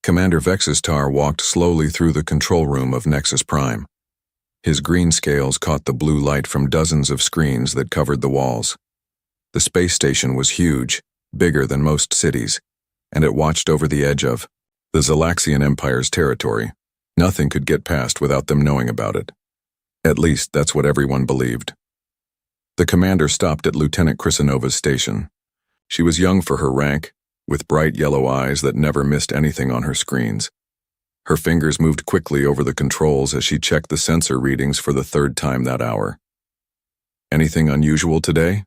Commander Vexistar walked slowly through the control room of Nexus Prime. His green scales caught the blue light from dozens of screens that covered the walls. The space station was huge, bigger than most cities, and it watched over the edge of the Zalaxian Empire's territory. Nothing could get past without them knowing about it. At least, that's what everyone believed. The commander stopped at Lieutenant Krisanova's station. She was young for her rank, with bright yellow eyes that never missed anything on her screens. Her fingers moved quickly over the controls as she checked the sensor readings for the third time that hour. "Anything unusual today?"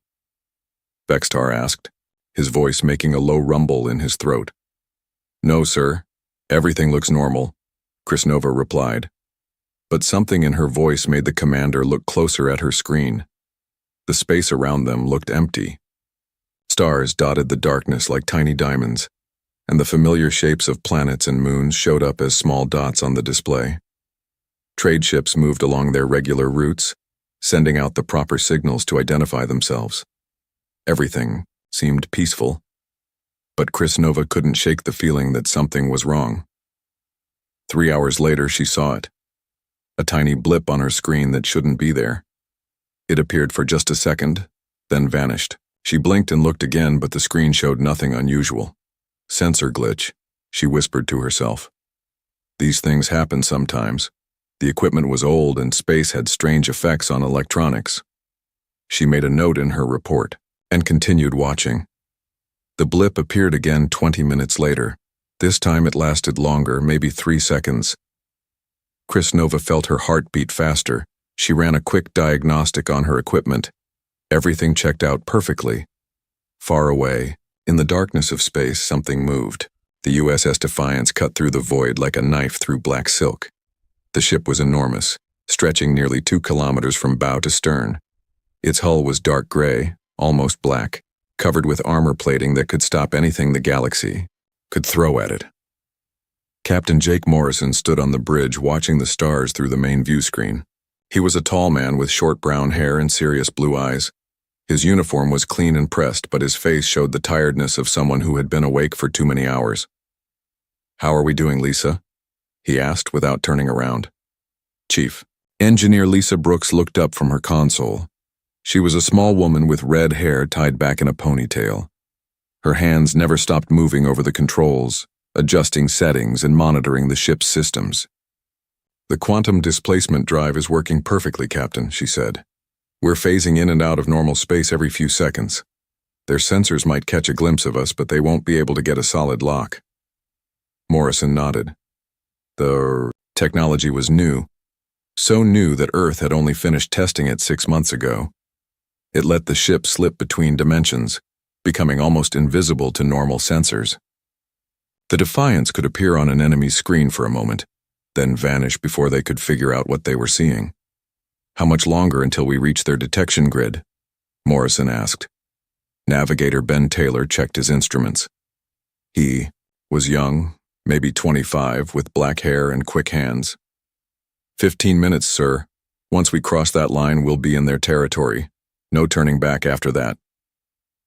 Vextar asked, his voice making a low rumble in his throat. "No, sir. Everything looks normal," Krisnova replied. But something in her voice made the commander look closer at her screen. The space around them looked empty. Stars dotted the darkness like tiny diamonds, and the familiar shapes of planets and moons showed up as small dots on the display. Trade ships moved along their regular routes, sending out the proper signals to identify themselves. Everything seemed peaceful, but Krisnova couldn't shake the feeling that something was wrong. 3 hours later, she saw it. A tiny blip on her screen that shouldn't be there. It appeared for just a second, then vanished. She blinked and looked again, but the screen showed nothing unusual. "Sensor glitch," she whispered to herself. These things happen sometimes. The equipment was old and space had strange effects on electronics. She made a note in her report and continued watching. The blip appeared again 20 minutes later. This time it lasted longer, maybe 3 seconds. Krisnova felt her heart beat faster. She ran a quick diagnostic on her equipment. Everything checked out perfectly. Far away, in the darkness of space, something moved. The USS Defiance cut through the void like a knife through black silk. The ship was enormous, stretching nearly 2 kilometers from bow to stern. Its hull was dark gray, almost black, covered with armor plating that could stop anything the galaxy could throw at it. Captain Jake Morrison stood on the bridge watching the stars through the main view screen. He was a tall man with short brown hair and serious blue eyes. His uniform was clean and pressed, but his face showed the tiredness of someone who had been awake for too many hours. "How are we doing, Lisa?" he asked without turning around. "Chief." Engineer Lisa Brooks looked up from her console. She was a small woman with red hair tied back in a ponytail. Her hands never stopped moving over the controls, adjusting settings and monitoring the ship's systems. "The quantum displacement drive is working perfectly, Captain," she said. "We're phasing in and out of normal space every few seconds. Their sensors might catch a glimpse of us, but they won't be able to get a solid lock." Morrison nodded. The technology was new, so new that Earth had only finished testing it 6 months ago. It let the ship slip between dimensions, becoming almost invisible to normal sensors. The Defiance could appear on an enemy's screen for a moment, then vanish before they could figure out what they were seeing. "How much longer until we reach their detection grid?" Morrison asked. Navigator Ben Taylor checked his instruments. He was young, maybe 25, with black hair and quick hands. 15 minutes, sir. Once we cross that line, we'll be in their territory. No turning back after that."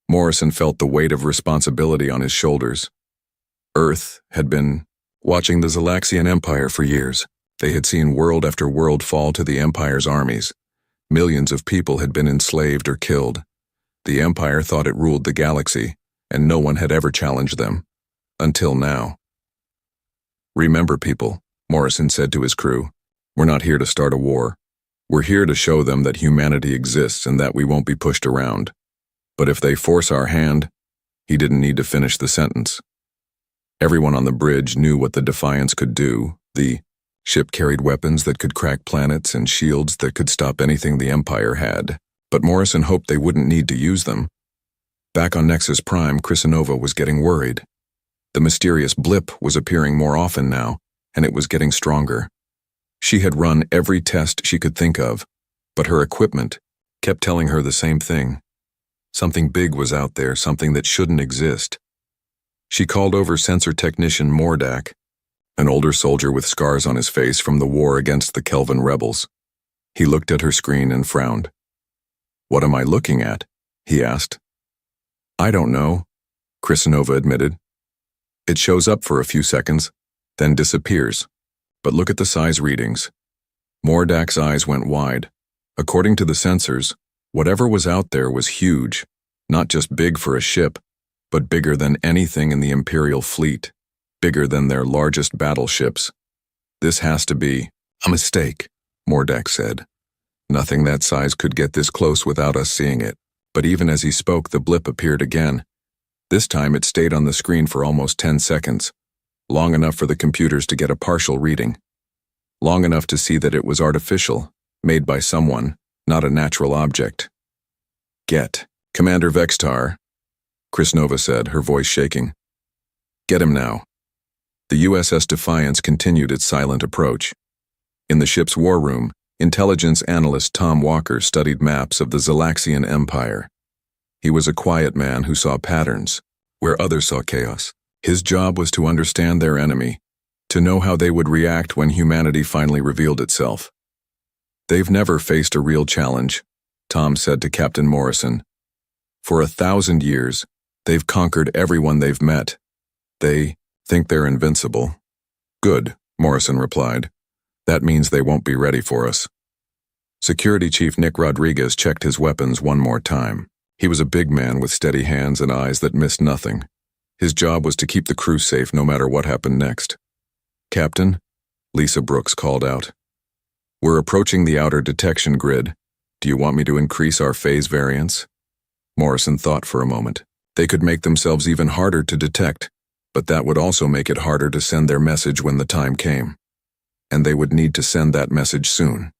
Morrison felt the weight of responsibility on his shoulders. Earth had been watching the Zalaxian Empire for years. They had seen world after world fall to the Empire's armies. Millions of people had been enslaved or killed. The Empire thought it ruled the galaxy, and no one had ever challenged them. Until now. "Remember, people," Morrison said to his crew, "we're not here to start a war. We're here to show them that humanity exists and that we won't be pushed around. But if they force our hand," he didn't need to finish the sentence. Everyone on the bridge knew what the Defiance could do. The ship carried weapons that could crack planets and shields that could stop anything the Empire had. But Morrison hoped they wouldn't need to use them. Back on Nexus Prime, Krisnova was getting worried. The mysterious blip was appearing more often now, and it was getting stronger. She had run every test she could think of, but her equipment kept telling her the same thing. Something big was out there, something that shouldn't exist. She called over sensor technician Mordak, an older soldier with scars on his face from the war against the Kelvin rebels. He looked at her screen and frowned. "What am I looking at?" he asked. "I don't know," Krisnova admitted. "It shows up for a few seconds, then disappears. But look at the size readings. Mordak's eyes went wide. According to the sensors, whatever was out there was huge, not just big for a ship, but bigger than anything in the Imperial fleet, bigger than their largest battleships. This has to be a mistake, Mordak said. Nothing that size could get this close without us seeing it. But even as he spoke, the blip appeared again. This time it stayed on the screen for almost 10 seconds, long enough for the computers to get a partial reading. Long enough to see that it was artificial, made by someone, not a natural object. Get Commander Vextar, Krisnova said, her voice shaking. Get him now. The USS Defiance continued its silent approach. In the ship's war room, intelligence analyst Tom Walker studied maps of the Zalaxian Empire. He was a quiet man who saw patterns, where others saw chaos. His job was to understand their enemy, to know how they would react when humanity finally revealed itself. They've never faced a real challenge, Tom said to Captain Morrison. For 1,000 years, they've conquered everyone they've met. They think they're invincible. Good, Morrison replied. That means they won't be ready for us. Security Chief Nick Rodriguez checked his weapons one more time. He was a big man with steady hands and eyes that missed nothing. His job was to keep the crew safe no matter what happened next. Captain, Lisa Brooks called out. We're approaching the outer detection grid. Do you want me to increase our phase variance? Morrison thought for a moment. They could make themselves even harder to detect, but that would also make it harder to send their message when the time came. And they would need to send that message soon.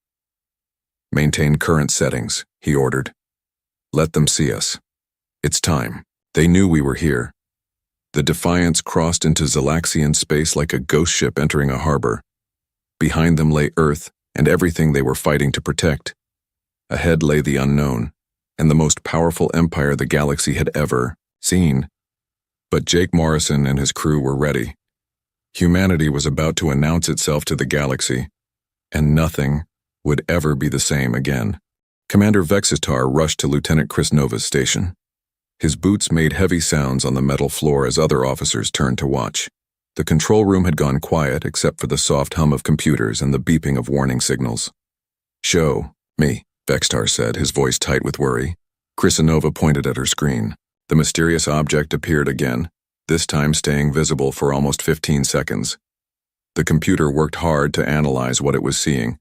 Maintain current settings, he ordered. Let them see us. It's time. They knew we were here. The Defiance crossed into Zalaxian space like a ghost ship entering a harbor. Behind them lay Earth and everything they were fighting to protect. Ahead lay the unknown, and the most powerful empire the galaxy had ever seen. But Jake Morrison and his crew were ready. Humanity was about to announce itself to the galaxy, and nothing would ever be the same again. Commander Vexitar rushed to Lieutenant Krisnova's station. His boots made heavy sounds on the metal floor as other officers turned to watch. The control room had gone quiet except for the soft hum of computers and the beeping of warning signals. Show me, Vextar said, his voice tight with worry. Krisnova pointed at her screen. The mysterious object appeared again, this time staying visible for almost 15 seconds. The computer worked hard to analyze what it was seeing,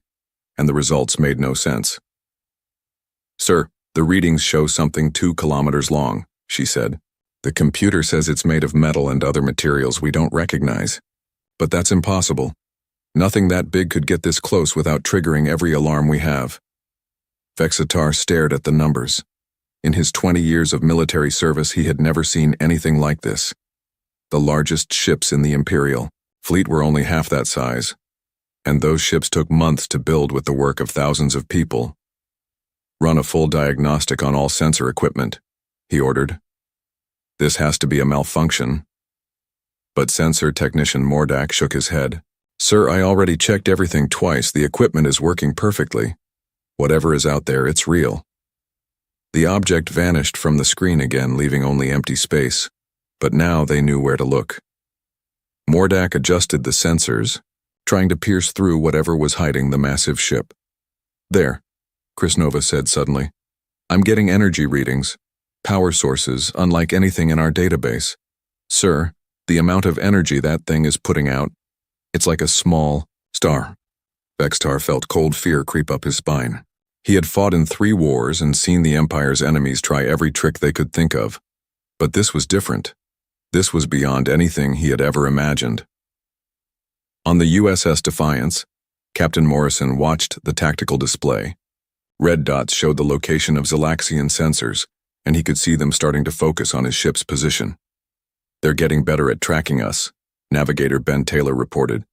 and the results made no sense. Sir, the readings show something 2 kilometers long, she said. The computer says it's made of metal and other materials we don't recognize. But that's impossible. Nothing that big could get this close without triggering every alarm we have. Vexitar stared at the numbers. In his 20 years of military service, he had never seen anything like this. The largest ships in the Imperial fleet were only half that size, and those ships took months to build with the work of thousands of people. Run a full diagnostic on all sensor equipment, he ordered. This has to be a malfunction. But sensor technician Mordak shook his head. Sir, I already checked everything twice. The equipment is working perfectly. Whatever is out there, it's real. The object vanished from the screen again, leaving only empty space, but now they knew where to look. Mordak adjusted the sensors, trying to pierce through whatever was hiding the massive ship. There, Krisnova said suddenly. I'm getting energy readings, power sources, unlike anything in our database. Sir, the amount of energy that thing is putting out, it's like a small star. Vextar felt cold fear creep up his spine. He had fought in 3 wars and seen the Empire's enemies try every trick they could think of. But this was different. This was beyond anything he had ever imagined. On the USS Defiance, Captain Morrison watched the tactical display. Red dots showed the location of Zalaxian sensors, and he could see them starting to focus on his ship's position. They're getting better at tracking us, Navigator Ben Taylor reported.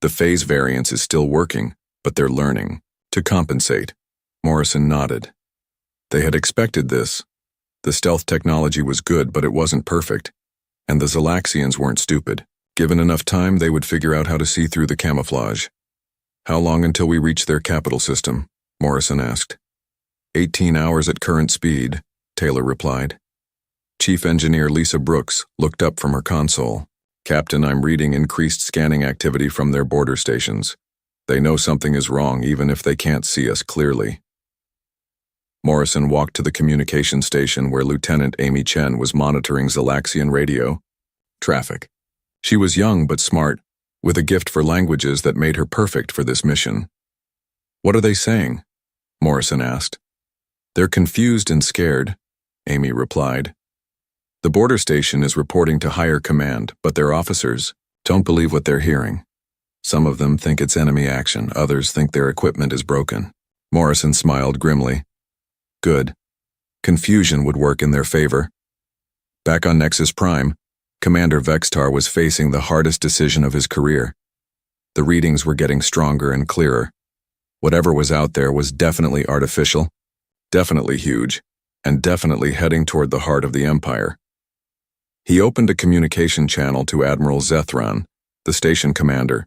The phase variance is still working, but they're learning to compensate. Morrison nodded. They had expected this. The stealth technology was good, but it wasn't perfect, and the Zalaxians weren't stupid. Given enough time, they would figure out how to see through the camouflage. How long until we reach their capital system? Morrison asked. 18 hours at current speed, Taylor replied. Chief Engineer Lisa Brooks looked up from her console. Captain, I'm reading increased scanning activity from their border stations. They know something is wrong even if they can't see us clearly. Morrison walked to the communication station where Lieutenant Amy Chen was monitoring Zalaxian radio traffic. She was young but smart, with a gift for languages that made her perfect for this mission. What are they saying? Morrison asked. They're confused and scared, Amy replied. The border station is reporting to higher command, but their officers don't believe what they're hearing. Some of them think it's enemy action, others think their equipment is broken. Morrison smiled grimly. Good. Confusion would work in their favor. Back on Nexus Prime, Commander Vextar was facing the hardest decision of his career. The readings were getting stronger and clearer. Whatever was out there was definitely artificial, definitely huge, and definitely heading toward the heart of the Empire. He opened a communication channel to Admiral Zethran, the station commander.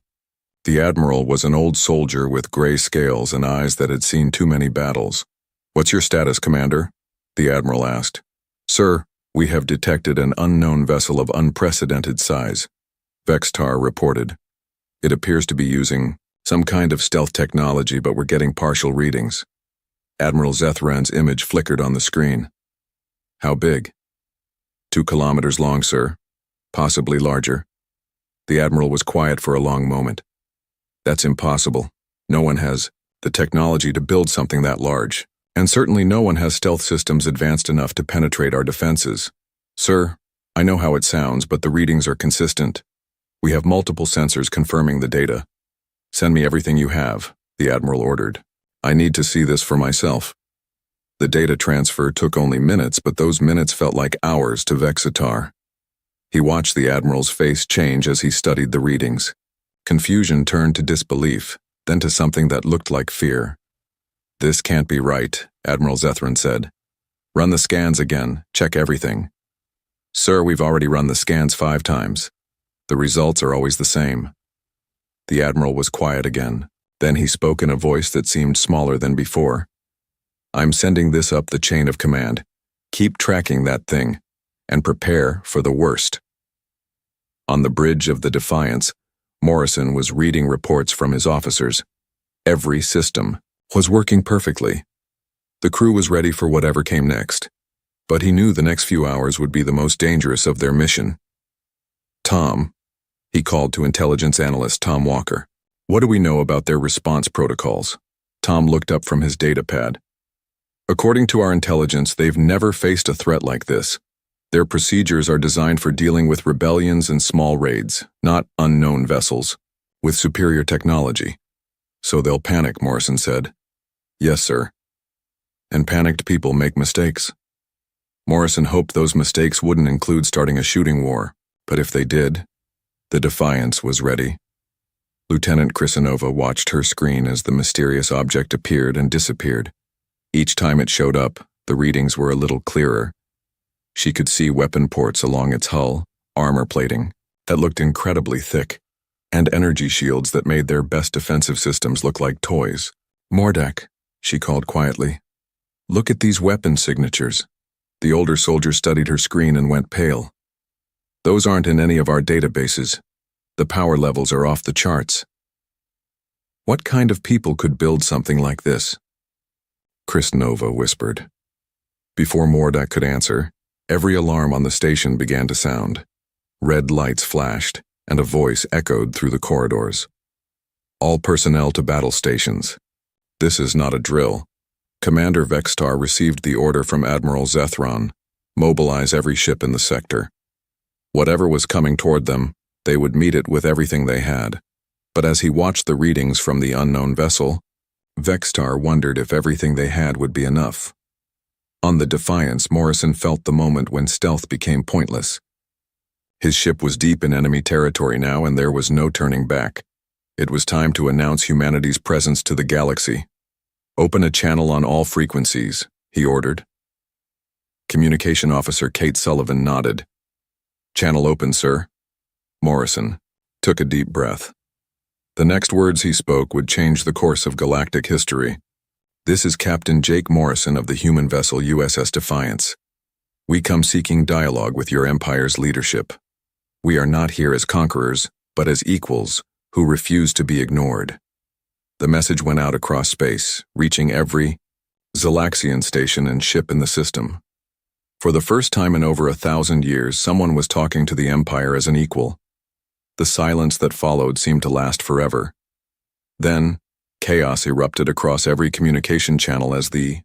The Admiral was an old soldier with gray scales and eyes that had seen too many battles. What's your status, Commander? The Admiral asked. Sir, we have detected an unknown vessel of unprecedented size, Vextar reported. It appears to be using some kind of stealth technology, but we're getting partial readings. Admiral Zethran's image flickered on the screen. How big? 2 kilometers long, sir. Possibly larger. The Admiral was quiet for a long moment. That's impossible. No one has the technology to build something that large. And certainly no one has stealth systems advanced enough to penetrate our defenses. Sir, I know how it sounds, but the readings are consistent. We have multiple sensors confirming the data. Send me everything you have, the Admiral ordered. I need to see this for myself. The data transfer took only minutes, but those minutes felt like hours to Vextar. He watched the Admiral's face change as he studied the readings. Confusion turned to disbelief, then to something that looked like fear. This can't be right, Admiral Zethran said. Run the scans again, check everything. Sir, we've already run the scans 5 times. The results are always the same. The Admiral was quiet again. Then he spoke in a voice that seemed smaller than before. I'm sending this up the chain of command. Keep tracking that thing, and prepare for the worst. On the bridge of the Defiance, Morrison was reading reports from his officers. Every system was working perfectly. The crew was ready for whatever came next, but he knew the next few hours would be the most dangerous of their mission. Tom, he called to intelligence analyst Tom Walker. What do we know about their response protocols? Tom looked up from his datapad. According to our intelligence, they've never faced a threat like this. Their procedures are designed for dealing with rebellions and small raids, not unknown vessels, with superior technology. So they'll panic, Morrison said. Yes, sir. And panicked people make mistakes. Morrison hoped those mistakes wouldn't include starting a shooting war, but if they did, the Defiance was ready. Lieutenant Krisanova watched her screen as the mysterious object appeared and disappeared. Each time it showed up, the readings were a little clearer. She could see weapon ports along its hull, armor plating that looked incredibly thick, and energy shields that made their best defensive systems look like toys. Mordek, she called quietly. Look at these weapon signatures. The older soldier studied her screen and went pale. Those aren't in any of our databases. The power levels are off the charts. What kind of people could build something like this? Krisanova whispered. Before Mordek could answer, every alarm on the station began to sound. Red lights flashed, and a voice echoed through the corridors. All personnel to battle stations. This is not a drill. Commander Vextar received the order from Admiral Zethran. Mobilize every ship in the sector. Whatever was coming toward them, they would meet it with everything they had. But as he watched the readings from the unknown vessel, Vextar wondered if everything they had would be enough. On the Defiance, Morrison felt the moment when stealth became pointless. His ship was deep in enemy territory now, and there was no turning back. It was time to announce humanity's presence to the galaxy. Open a channel on all frequencies, he ordered. Communication Officer Kate Sullivan nodded. Channel open, sir. Morrison took a deep breath. The next words he spoke would change the course of galactic history. This is Captain Jake Morrison of the human vessel USS Defiance. We come seeking dialogue with your Empire's leadership. We are not here as conquerors, but as equals, who refuse to be ignored. The message went out across space, reaching every Zalaxian station and ship in the system. For the first time in over 1,000 years, someone was talking to the Empire as an equal. The silence that followed seemed to last forever. Then, chaos erupted across every communication channel as the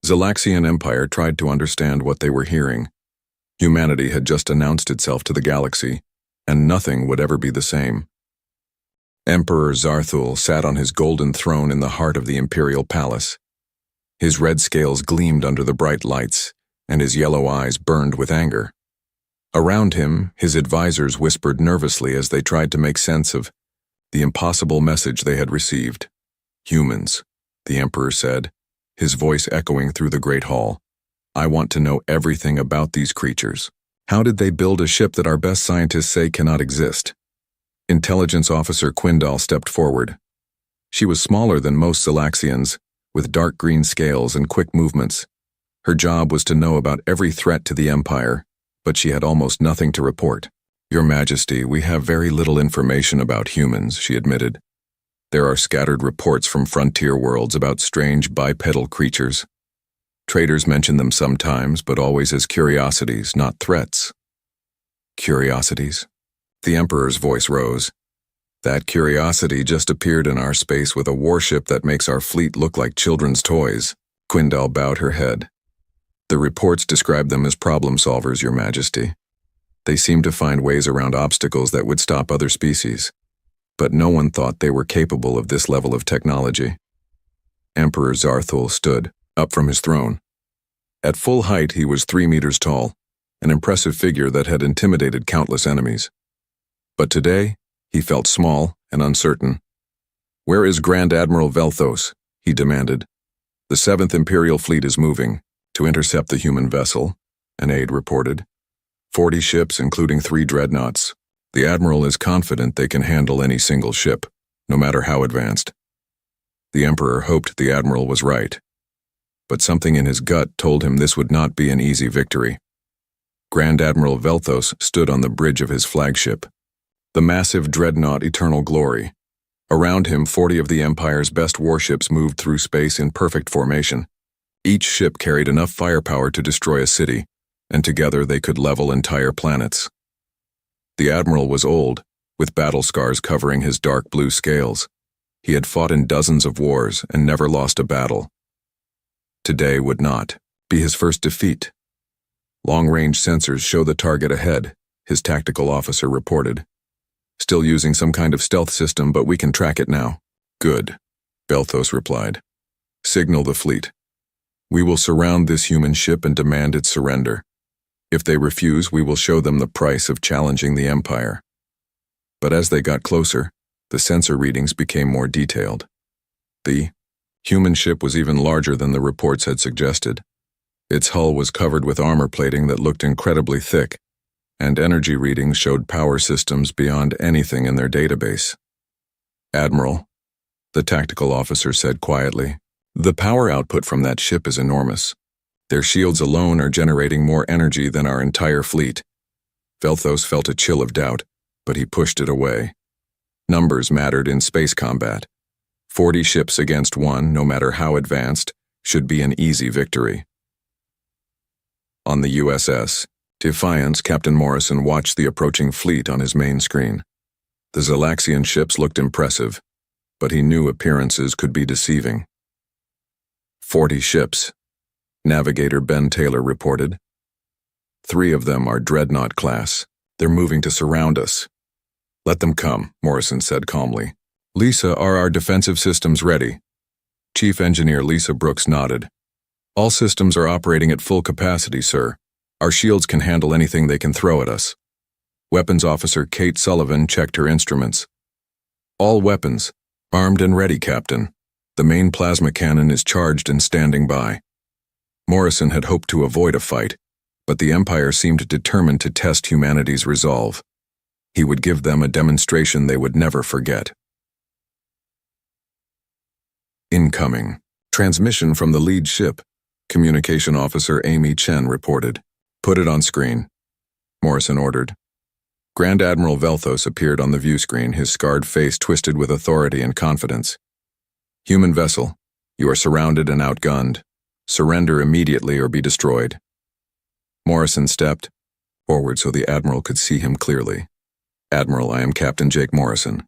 Zalaxian Empire tried to understand what they were hearing. Humanity had just announced itself to the galaxy, and nothing would ever be the same. Emperor Zarthul sat on his golden throne in the heart of the Imperial Palace. His red scales gleamed under the bright lights, and his yellow eyes burned with anger. Around him, his advisors whispered nervously as they tried to make sense of the impossible message they had received. "Humans," the Emperor said, his voice echoing through the Great Hall. "I want to know everything about these creatures. How did they build a ship that our best scientists say cannot exist?" Intelligence Officer Quindal stepped forward. She was smaller than most Zalaxians, with dark green scales and quick movements. Her job was to know about every threat to the Empire, but she had almost nothing to report. "Your Majesty, we have very little information about humans," she admitted. "There are scattered reports from frontier worlds about strange bipedal creatures. Traders mention them sometimes, but always as curiosities, not threats." "Curiosities?" The Emperor's voice rose. "That curiosity just appeared in our space with a warship that makes our fleet look like children's toys." Quindal bowed her head. "The reports describe them as problem solvers, Your Majesty. They seem to find ways around obstacles that would stop other species. But no one thought they were capable of this level of technology." Emperor Zarthul stood, up from his throne. At full height, he was 3 meters tall, an impressive figure that had intimidated countless enemies. But today, he felt small and uncertain. "Where is Grand Admiral Velthos?" he demanded. "The 7th Imperial Fleet is moving to intercept the human vessel," an aide reported. 40 ships, including 3 dreadnoughts. The Admiral is confident they can handle any single ship, no matter how advanced." The Emperor hoped the Admiral was right, but something in his gut told him this would not be an easy victory. Grand Admiral Velthos stood on the bridge of his flagship, the massive dreadnought Eternal Glory. Around him, 40 of the Empire's best warships moved through space in perfect formation. Each ship carried enough firepower to destroy a city, and together they could level entire planets. The Admiral was old, with battle scars covering his dark blue scales. He had fought in dozens of wars and never lost a battle. Today would not be his first defeat. "Long-range sensors show the target ahead," his tactical officer reported. "Still using some kind of stealth system, but we can track it now." "Good," Velthos replied. "Signal the fleet. We will surround this human ship and demand its surrender. If they refuse, we will show them the price of challenging the Empire." But as they got closer, the sensor readings became more detailed. The human ship was even larger than the reports had suggested. Its hull was covered with armor plating that looked incredibly thick, and energy readings showed power systems beyond anything in their database. "Admiral," the tactical officer said quietly, "the power output from that ship is enormous. Their shields alone are generating more energy than our entire fleet." Velthos felt a chill of doubt, but he pushed it away. Numbers mattered in space combat. 40 ships against 1, no matter how advanced, should be an easy victory. On the USS Defiance, Captain Morrison watched the approaching fleet on his main screen. The Zalaxian ships looked impressive, but he knew appearances could be deceiving. 40 ships, Navigator Ben Taylor reported. 3 of them are dreadnought class. They're moving to surround us. "Let them come," Morrison said calmly. "Lisa, are our defensive systems ready?" Chief Engineer Lisa Brooks nodded. "All systems are operating at full capacity, sir. Our shields can handle anything they can throw at us." Weapons Officer Kate Sullivan checked her instruments. "All weapons, armed and ready, Captain. The main plasma cannon is charged and standing by." Morrison had hoped to avoid a fight, but the Empire seemed determined to test humanity's resolve. He would give them a demonstration they would never forget. Incoming. Transmission from the lead ship, Communication Officer Amy Chen reported. "Put it on screen," Morrison ordered. Grand Admiral Velthos appeared on the view screen, his scarred face twisted with authority and confidence. Human vessel, you are surrounded and outgunned. Surrender immediately or be destroyed. Morrison stepped forward so the Admiral could see him clearly. Admiral, I am Captain Jake Morrison.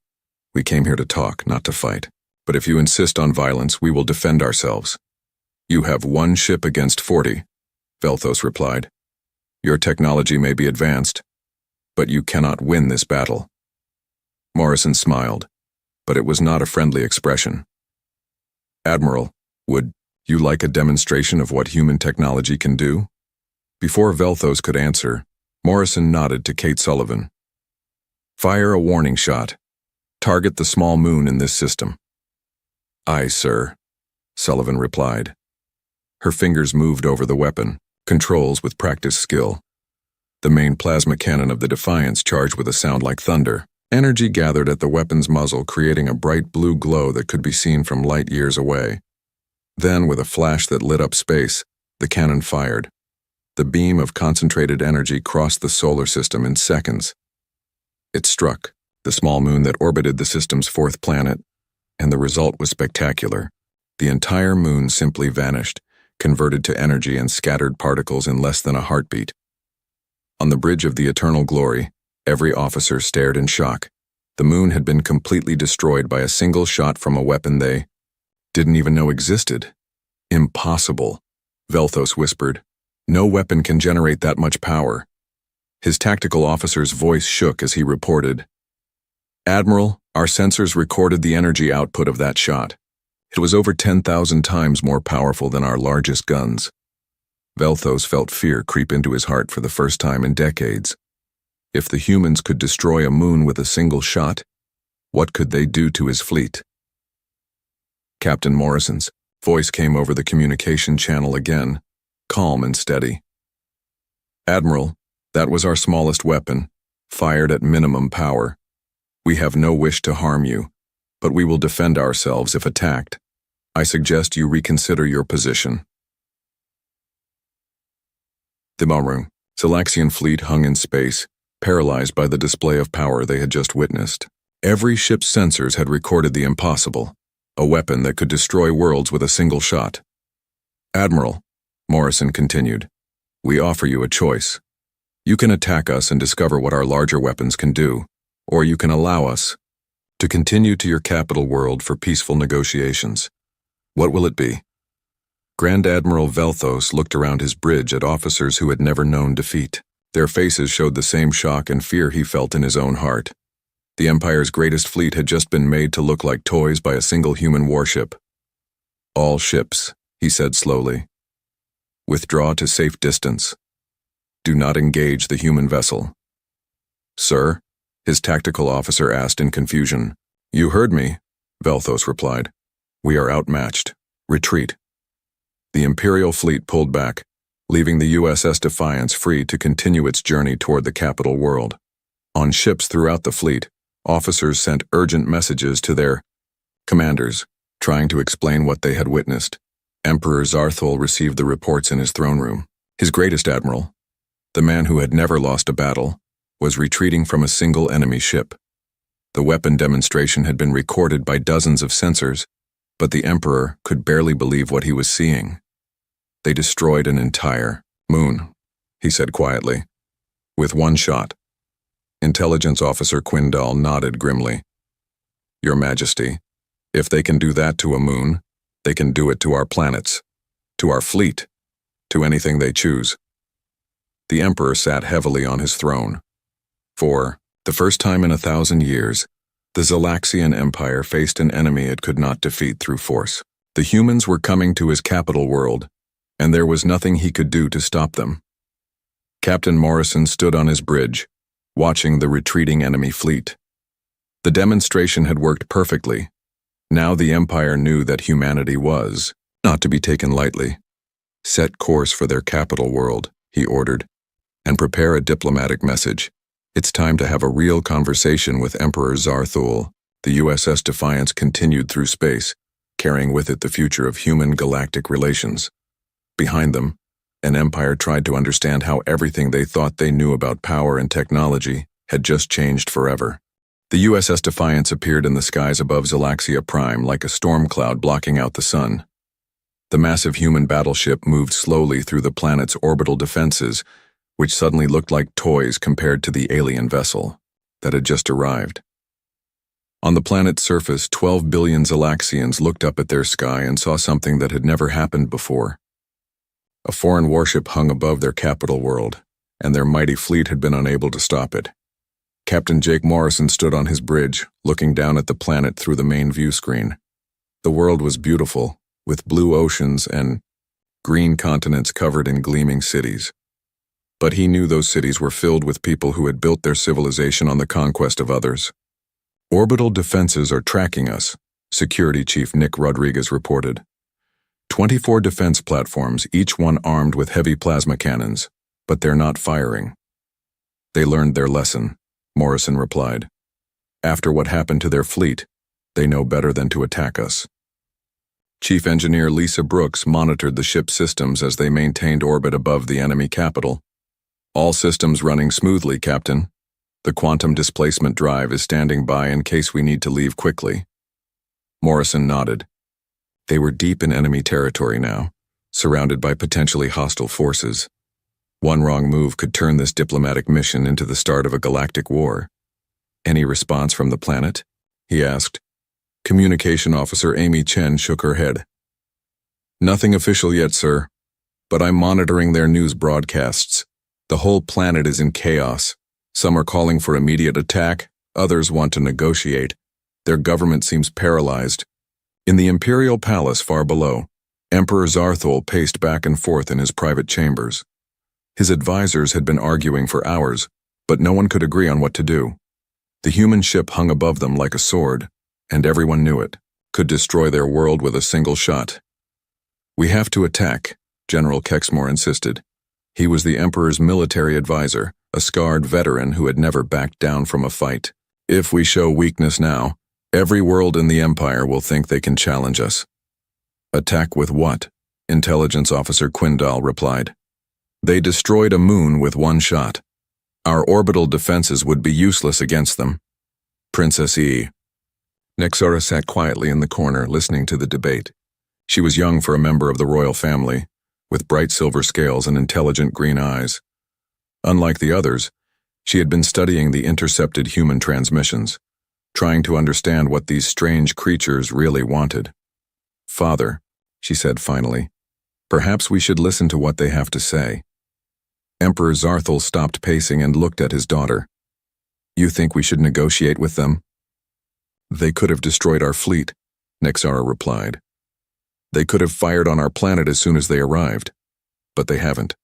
We came here to talk, not to fight. But if you insist on violence, we will defend ourselves. You have 1 ship against 40, Velthos replied. Your technology may be advanced, but you cannot win this battle. Morrison smiled, but it was not a friendly expression. Admiral, would you like a demonstration of what human technology can do? Before Velthos could answer, Morrison nodded to Kate Sullivan. Fire a warning shot. Target the small moon in this system. Aye, sir, Sullivan replied. Her fingers moved over the weapon, controls with practiced skill. The main plasma cannon of the Defiance charged with a sound like thunder. Energy gathered at the weapon's muzzle, creating a bright blue glow that could be seen from light years away. Then, with a flash that lit up space, the cannon fired. The beam of concentrated energy crossed the solar system in seconds. It struck the small moon that orbited the system's 4th planet, and the result was spectacular. The entire moon simply vanished, converted to energy and scattered particles in less than a heartbeat. On the bridge of the Eternal Glory, every officer stared in shock. The moon had been completely destroyed by a single shot from a weapon they didn't even know existed. Impossible, Velthos whispered. No weapon can generate that much power. His tactical officer's voice shook as he reported, Admiral, our sensors recorded the energy output of that shot. It was over 10,000 times more powerful than our largest guns. Velthos felt fear creep into his heart for the first time in decades. If the humans could destroy a moon with a single shot, what could they do to his fleet? Captain Morrison's voice came over the communication channel again, calm and steady. Admiral, that was our smallest weapon, fired at minimum power. We have no wish to harm you, but we will defend ourselves if attacked. I suggest you reconsider your position. The Maru, Zalaxian fleet hung in space, paralyzed by the display of power they had just witnessed. Every ship's sensors had recorded the impossible, a weapon that could destroy worlds with a single shot. Admiral, Morrison continued, we offer you a choice. You can attack us and discover what our larger weapons can do, or you can allow us to continue to your capital world for peaceful negotiations. What will it be? Grand Admiral Velthos looked around his bridge at officers who had never known defeat. Their faces showed the same shock and fear he felt in his own heart. The Empire's greatest fleet had just been made to look like toys by a single human warship. All ships, he said slowly. Withdraw to safe distance. Do not engage the human vessel. Sir? His tactical officer asked in confusion. You heard me, Velthos replied. We are outmatched. Retreat. The Imperial fleet pulled back, leaving the USS Defiance free to continue its journey toward the capital world. On ships throughout the fleet, officers sent urgent messages to their commanders, trying to explain what they had witnessed. Emperor Zarthul received the reports in his throne room. His greatest admiral, the man who had never lost a battle, was retreating from a single enemy ship. The weapon demonstration had been recorded by dozens of sensors, but the Emperor could barely believe what he was seeing. They destroyed an entire moon, he said quietly, with one shot. Intelligence Officer Quindal nodded grimly. Your Majesty, if they can do that to a moon, they can do it to our planets, to our fleet, to anything they choose. The Emperor sat heavily on his throne. For the first time in 1,000 years, the Zalaxian Empire faced an enemy it could not defeat through force. The humans were coming to his capital world, and there was nothing he could do to stop them. Captain Morrison stood on his bridge, watching the retreating enemy fleet. The demonstration had worked perfectly. Now the Empire knew that humanity was not to be taken lightly. Set course for their capital world, he ordered, and prepare a diplomatic message. It's time to have a real conversation with Emperor Zarthul. The USS Defiance continued through space, carrying with it the future of human-galactic relations. Behind them, an empire tried to understand how everything they thought they knew about power and technology had just changed forever. The USS Defiance appeared in the skies above Zalaxia Prime like a storm cloud blocking out the sun. The massive human battleship moved slowly through the planet's orbital defenses, which suddenly looked like toys compared to the alien vessel that had just arrived. On the planet's surface, 12 billion Zalaxians looked up at their sky and saw something that had never happened before. A foreign warship hung above their capital world, and their mighty fleet had been unable to stop it. Captain Jake Morrison stood on his bridge, looking down at the planet through the main view screen. The world was beautiful, with blue oceans and green continents covered in gleaming cities. But he knew those cities were filled with people who had built their civilization on the conquest of others. "Orbital defenses are tracking us," Security Chief Nick Rodriguez reported. 24 defense platforms, each one armed with heavy plasma cannons, but they're not firing. "They learned their lesson," Morrison replied. "After what happened to their fleet, they know better than to attack us." Chief Engineer Lisa Brooks monitored the ship's systems as they maintained orbit above the enemy capital. "All systems running smoothly, Captain. The quantum displacement drive is standing by in case we need to leave quickly." Morrison nodded. They were deep in enemy territory now, surrounded by potentially hostile forces. One wrong move could turn this diplomatic mission into the start of a galactic war. "Any response from the planet?" he asked. Communication Officer Amy Chen shook her head. "Nothing official yet, sir, but I'm monitoring their news broadcasts. The whole planet is in chaos. Some are calling for immediate attack, others want to negotiate. Their government seems paralyzed." In the Imperial Palace far below, Emperor Zarthol paced back and forth in his private chambers. His advisors had been arguing for hours, but no one could agree on what to do. The human ship hung above them like a sword, and everyone knew it, could destroy their world with a single shot. "We have to attack," General Kexmore insisted. He was the Emperor's military advisor, a scarred veteran who had never backed down from a fight. "If we show weakness now, every world in the Empire will think they can challenge us." "Attack with what?" Intelligence Officer Quindal replied. "They destroyed a moon with one shot. Our orbital defenses would be useless against them." Princess E. Nexara sat quietly in the corner, listening to the debate. She was young for a member of the royal family, with bright silver scales and intelligent green eyes. Unlike the others, she had been studying the intercepted human transmissions, trying to understand what these strange creatures really wanted. "Father," she said finally, "perhaps we should listen to what they have to say." Emperor Zarthol stopped pacing and looked at his daughter. "You think we should negotiate with them?" "They could have destroyed our fleet," Nexara replied. "They could have fired on our planet as soon as they arrived. But they haven't.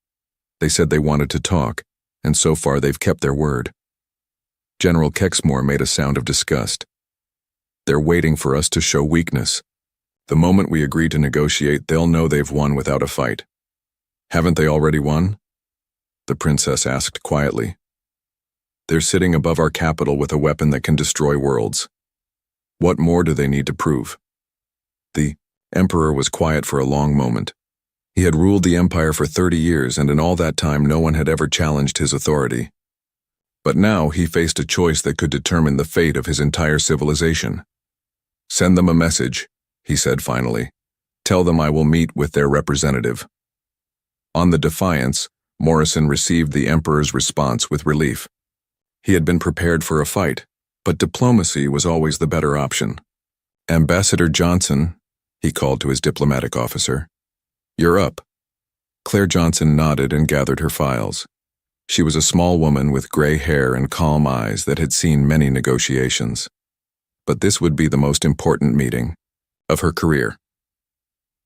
They said they wanted to talk, and so far they've kept their word." General Kexmore made a sound of disgust. "They're waiting for us to show weakness. The moment we agree to negotiate, they'll know they've won without a fight." "Haven't they already won?" the princess asked quietly. "They're sitting above our capital with a weapon that can destroy worlds. What more do they need to prove?" The Emperor was quiet for a long moment. He had ruled the Empire for 30 years, and in all that time no one had ever challenged his authority. But now he faced a choice that could determine the fate of his entire civilization. "Send them a message," he said finally. "Tell them I will meet with their representative." On the Defiance, Morrison received the Emperor's response with relief. He had been prepared for a fight, but diplomacy was always the better option. "Ambassador Johnson," he called to his diplomatic officer. "You're up." Claire Johnson nodded and gathered her files. She was a small woman with gray hair and calm eyes that had seen many negotiations. But this would be the most important meeting of her career.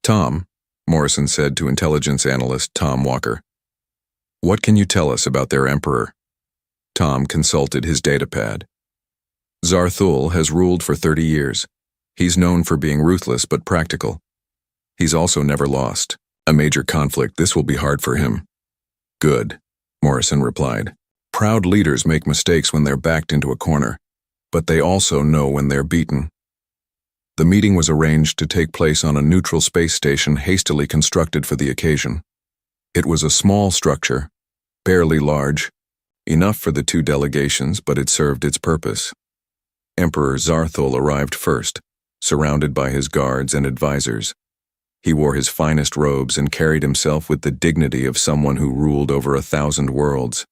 "Tom," Morrison said to intelligence analyst Tom Walker, "what can you tell us about their emperor?" Tom consulted his datapad. "Zarthul has ruled for 30 years. He's known for being ruthless but practical. He's also never lost. A major conflict, this will be hard for him." "Good," Morrison replied. "Proud leaders make mistakes when they're backed into a corner, but they also know when they're beaten." The meeting was arranged to take place on a neutral space station hastily constructed for the occasion. It was a small structure, barely large, Enough for the two delegations, but it served its purpose. Emperor Zarthul arrived first, surrounded by his guards and advisors. He wore his finest robes and carried himself with the dignity of someone who ruled over 1,000 worlds.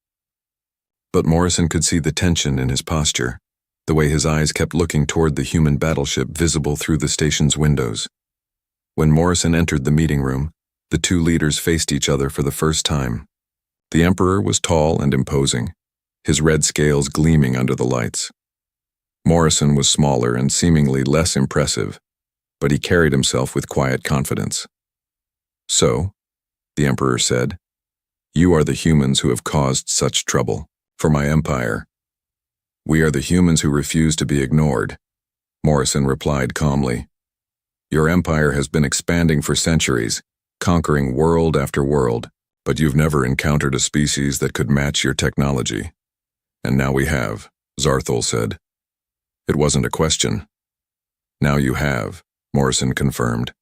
But Morrison could see the tension in his posture, the way his eyes kept looking toward the human battleship visible through the station's windows. When Morrison entered the meeting room, the two leaders faced each other for the first time. The Emperor was tall and imposing, his red scales gleaming under the lights. Morrison was smaller and seemingly less impressive, but he carried himself with quiet confidence. "So," the Emperor said, "you are the humans who have caused such trouble for my empire." "We are the humans who refuse to be ignored," Morrison replied calmly. "Your empire has been expanding for centuries, conquering world after world, but you've never encountered a species that could match your technology. And now we have," Zarthul said. "It wasn't a question." "Now you have," Morrison confirmed.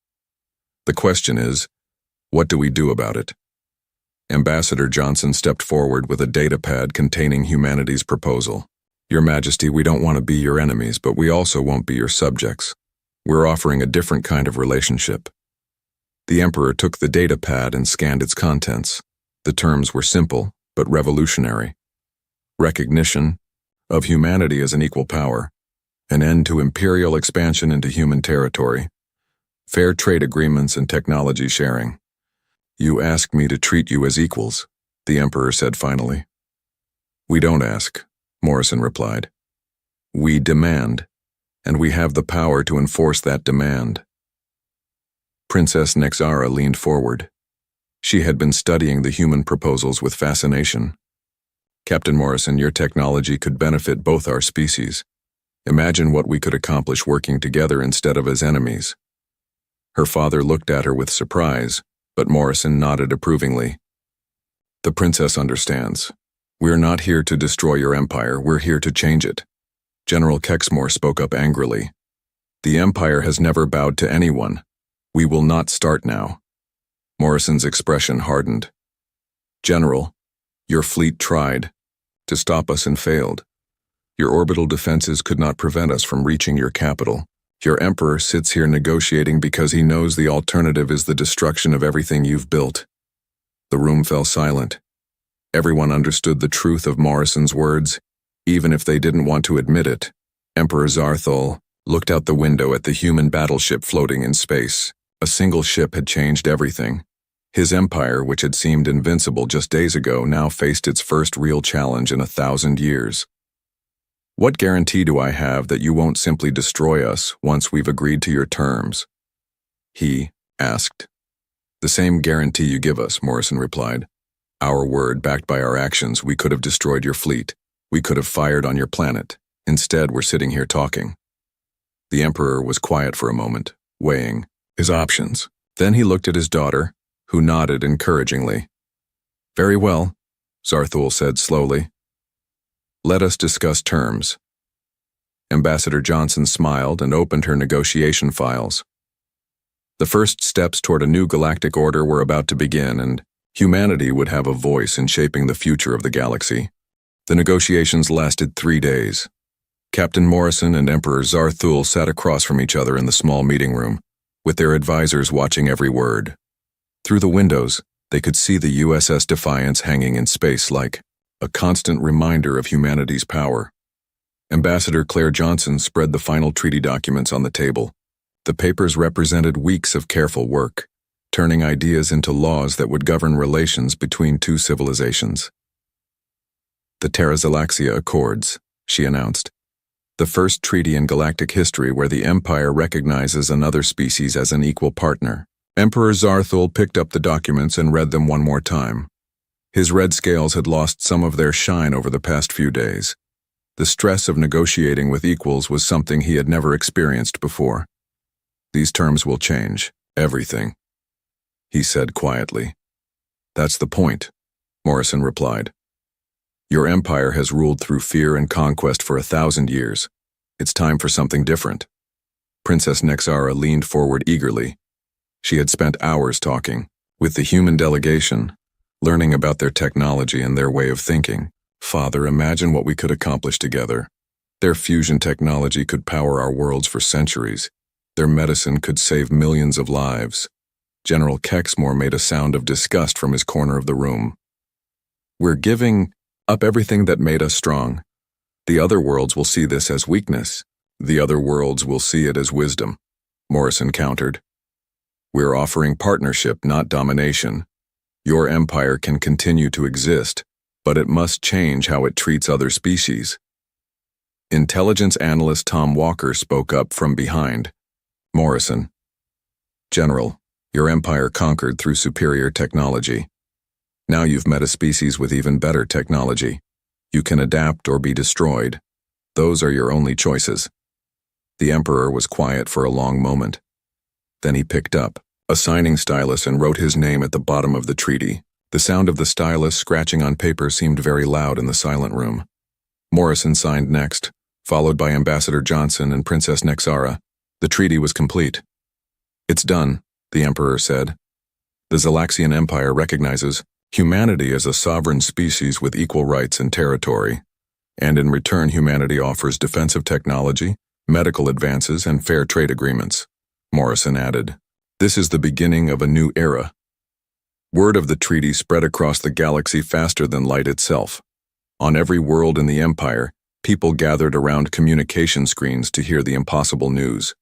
"The question is, what do we do about it?" Ambassador Johnson stepped forward with a datapad containing humanity's proposal. "Your Majesty, we don't want to be your enemies, but we also won't be your subjects. We're offering a different kind of relationship." The Emperor took the datapad and scanned its contents. The terms were simple, but revolutionary. Recognition of humanity as an equal power, an end to imperial expansion into human territory, fair trade agreements and technology sharing. "You ask me to treat you as equals," the Emperor said finally. "We don't ask," Morrison replied. "We demand, and we have the power to enforce that demand." Princess Nexara leaned forward. She had been studying the human proposals with fascination. "Captain Morrison, your technology could benefit both our species. Imagine what we could accomplish working together instead of as enemies." Her father looked at her with surprise, but Morrison nodded approvingly. "The princess understands. We're not here to destroy your empire, we're here to change it." General Kexmore spoke up angrily. "The empire has never bowed to anyone. We will not start now." Morrison's expression hardened. "General, your fleet tried to stop us and failed. Your orbital defenses could not prevent us from reaching your capital. Your emperor sits here negotiating because he knows the alternative is the destruction of everything you've built." The room fell silent. Everyone understood the truth of Morrison's words, even if they didn't want to admit it. Emperor Zarthul looked out the window at the human battleship floating in space. A single ship had changed everything. His empire, which had seemed invincible just days ago, now faced its first real challenge in 1,000 years. "What guarantee do I have that you won't simply destroy us once we've agreed to your terms?" he asked. "The same guarantee you give us," Morrison replied. "Our word backed by our actions. We could have destroyed your fleet. We could have fired on your planet. Instead, we're sitting here talking." The Emperor was quiet for a moment, weighing his options. Then he looked at his daughter, who nodded encouragingly. "Very well," Zarthul said slowly. "Let us discuss terms." Ambassador Johnson smiled and opened her negotiation files. The first steps toward a new galactic order were about to begin, and humanity would have a voice in shaping the future of the galaxy. The negotiations lasted 3 days. Captain Morrison and Emperor Zarthul sat across from each other in the small meeting room, with their advisors watching every word. Through the windows, they could see the USS Defiance hanging in space like a constant reminder of humanity's power. Ambassador Claire Johnson spread the final treaty documents on the table. The papers represented weeks of careful work, turning ideas into laws that would govern relations between two civilizations. "The Terra-Zalaxia Accords," she announced. "The first treaty in galactic history where the Empire recognizes another species as an equal partner." Emperor Zarthul picked up the documents and read them one more time. His red scales had lost some of their shine over the past few days. The stress of negotiating with equals was something he had never experienced before. "These terms will change everything," he said quietly. "That's the point," Morrison replied. "Your empire has ruled through fear and conquest for 1,000 years. It's time for something different." Princess Nexara leaned forward eagerly. She had spent hours talking with the human delegation, learning about their technology and their way of thinking. Father, imagine what we could accomplish together. Their fusion technology could power our worlds for centuries. Their medicine could save millions of lives. General Kexmore made a sound of disgust from his corner of the room. We're giving up everything that made us strong. The other worlds will see this as weakness. The other worlds will see it as wisdom, Morrison countered. We're offering partnership, not domination. Your empire can continue to exist, but it must change how it treats other species. Intelligence analyst Tom Walker spoke up from behind. Morrison. General, your empire conquered through superior technology. Now you've met a species with even better technology. You can adapt or be destroyed. Those are your only choices. The Emperor was quiet for a long moment. Then he picked up a signing stylus and wrote his name at the bottom of the treaty. The sound of the stylus scratching on paper seemed very loud in the silent room. Morrison signed next, followed by Ambassador Johnson and Princess Nexara. The treaty was complete. It's done, the Emperor said. The Zalaxian Empire recognizes humanity as a sovereign species with equal rights and territory, and in return humanity offers defensive technology, medical advances, and fair trade agreements. Morrison added, "This is the beginning of a new era." Word of the treaty spread across the galaxy faster than light itself. On every world in the Empire, people gathered around communication screens to hear the impossible news.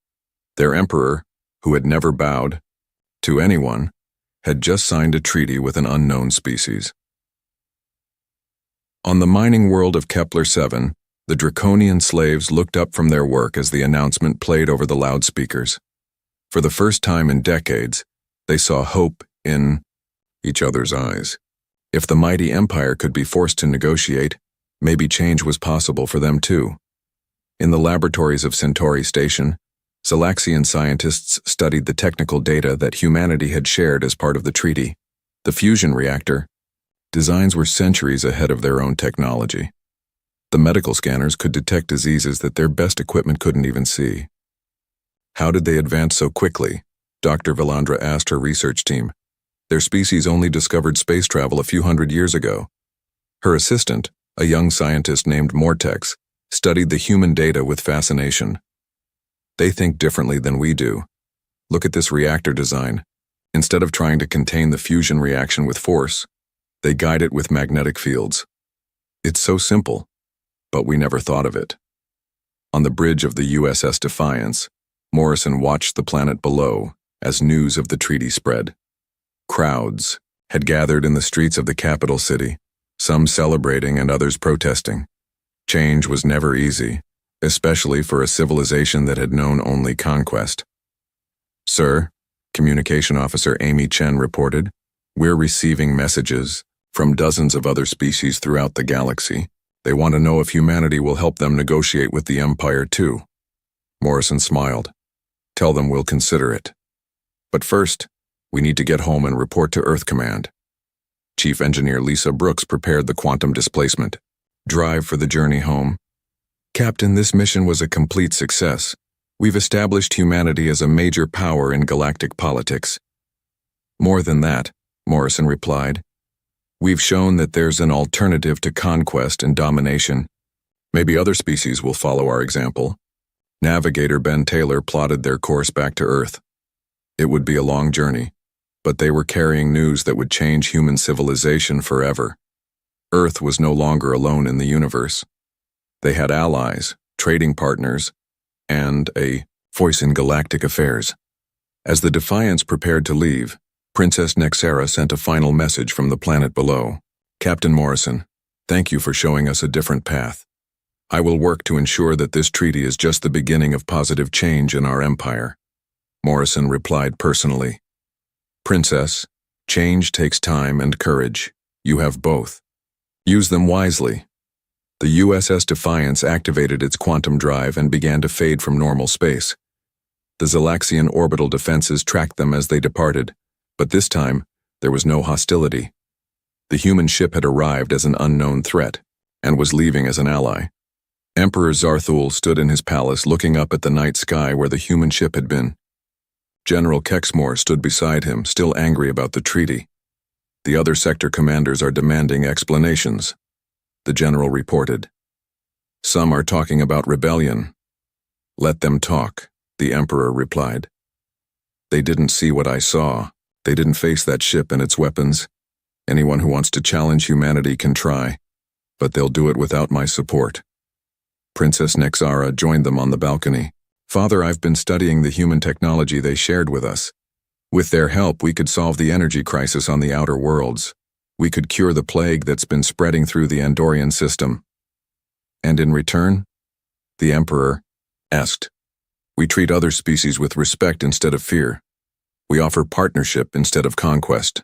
Their emperor, who had never bowed to anyone, had just signed a treaty with an unknown species. On the mining world of Kepler-7, the draconian slaves looked up from their work as the announcement played over the loudspeakers. For the first time in decades, they saw hope in each other's eyes. If the mighty empire could be forced to negotiate, maybe change was possible for them too. In the laboratories of Centauri Station, Zalaxian scientists studied the technical data that humanity had shared as part of the treaty. The fusion reactor. Designs were centuries ahead of their own technology. The medical scanners could detect diseases that their best equipment couldn't even see. How did they advance so quickly? Dr. Valandra asked her research team. Their species only discovered space travel a few hundred years ago. Her assistant, a young scientist named Mortex, studied the human data with fascination. They think differently than we do. Look at this reactor design. Instead of trying to contain the fusion reaction with force, they guide it with magnetic fields. It's so simple, but we never thought of it. On the bridge of the USS Defiance, Morrison watched the planet below as news of the treaty spread. Crowds had gathered in the streets of the capital city, some celebrating and others protesting. Change was never easy, especially for a civilization that had known only conquest. "Sir," Communication Officer Amy Chen reported, "we're receiving messages from dozens of other species throughout the galaxy. They want to know if humanity will help them negotiate with the Empire too." Morrison smiled. "Tell them we'll consider it. But first, we need to get home and report to Earth Command." Chief Engineer Lisa Brooks prepared the quantum displacement drive for the journey home. "Captain, this mission was a complete success. We've established humanity as a major power in galactic politics." "More than that," Morrison replied. "We've shown that there's an alternative to conquest and domination. Maybe other species will follow our example." Navigator Ben Taylor plotted their course back to Earth. It would be a long journey, but they were carrying news that would change human civilization forever. Earth was no longer alone in the universe. They had allies, trading partners, and a voice in galactic affairs. As the Defiance prepared to leave, Princess Nexara sent a final message from the planet below. "Captain Morrison, thank you for showing us a different path. I will work to ensure that this treaty is just the beginning of positive change in our empire." Morrison replied personally. "Princess, change takes time and courage. You have both. Use them wisely." The USS Defiance activated its quantum drive and began to fade from normal space. The Zalaxian orbital defenses tracked them as they departed, but this time, there was no hostility. The human ship had arrived as an unknown threat, and was leaving as an ally. Emperor Zarthul stood in his palace looking up at the night sky where the human ship had been. General Kexmore stood beside him, still angry about the treaty. The other sector commanders are demanding explanations. the general reported. Some are talking about rebellion. Let them talk, the Emperor replied. They didn't see what I saw. They didn't face that ship and its weapons. Anyone who wants to challenge humanity can try, but they'll do it without my support. Princess Nexara joined them on the balcony. Father, I've been studying the human technology they shared with us. With their help, we could solve the energy crisis on the outer worlds. We could cure the plague that's been spreading through the Andorian system. And in return? The Emperor asked. We treat other species with respect instead of fear. We offer partnership instead of conquest.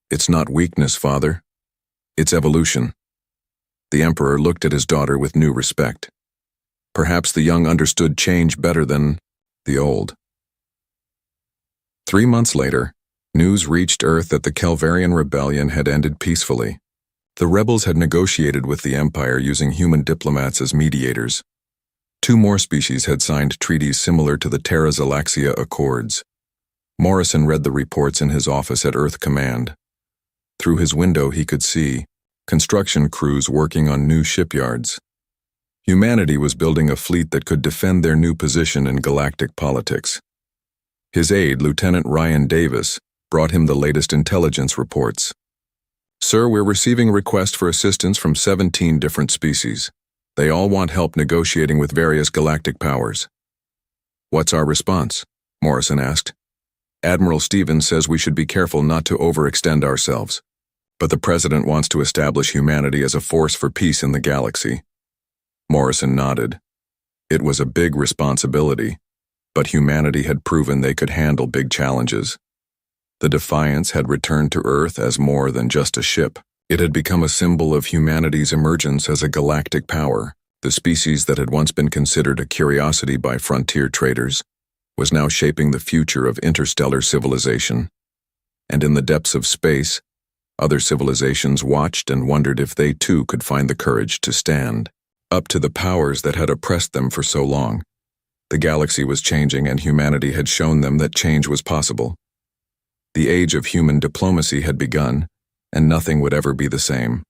It's not weakness, Father. It's evolution. The Emperor looked at his daughter with new respect. Perhaps the young understood change better than the old. 3 months later, news reached Earth that the Calvarian rebellion had ended peacefully. The rebels had negotiated with the Empire using human diplomats as mediators. 2 more species had signed treaties similar to the Terra Xalaxia Accords. Morrison read the reports in his office at Earth Command. Through his window he could see construction crews working on new shipyards. Humanity was building a fleet that could defend their new position in galactic politics. His aide, Lieutenant Ryan Davis, brought him the latest intelligence reports. Sir, we're receiving requests for assistance from 17 different species. They all want help negotiating with various galactic powers. What's our response? Morrison asked. Admiral Stevens says we should be careful not to overextend ourselves. But the President wants to establish humanity as a force for peace in the galaxy. Morrison nodded. It was a big responsibility, but humanity had proven they could handle big challenges. The Defiance had returned to Earth as more than just a ship. It had become a symbol of humanity's emergence as a galactic power. The species that had once been considered a curiosity by frontier traders was now shaping the future of interstellar civilization. And in the depths of space, other civilizations watched and wondered if they too could find the courage to stand up to the powers that had oppressed them for so long. The galaxy was changing and humanity had shown them that change was possible. The age of human diplomacy had begun, and nothing would ever be the same.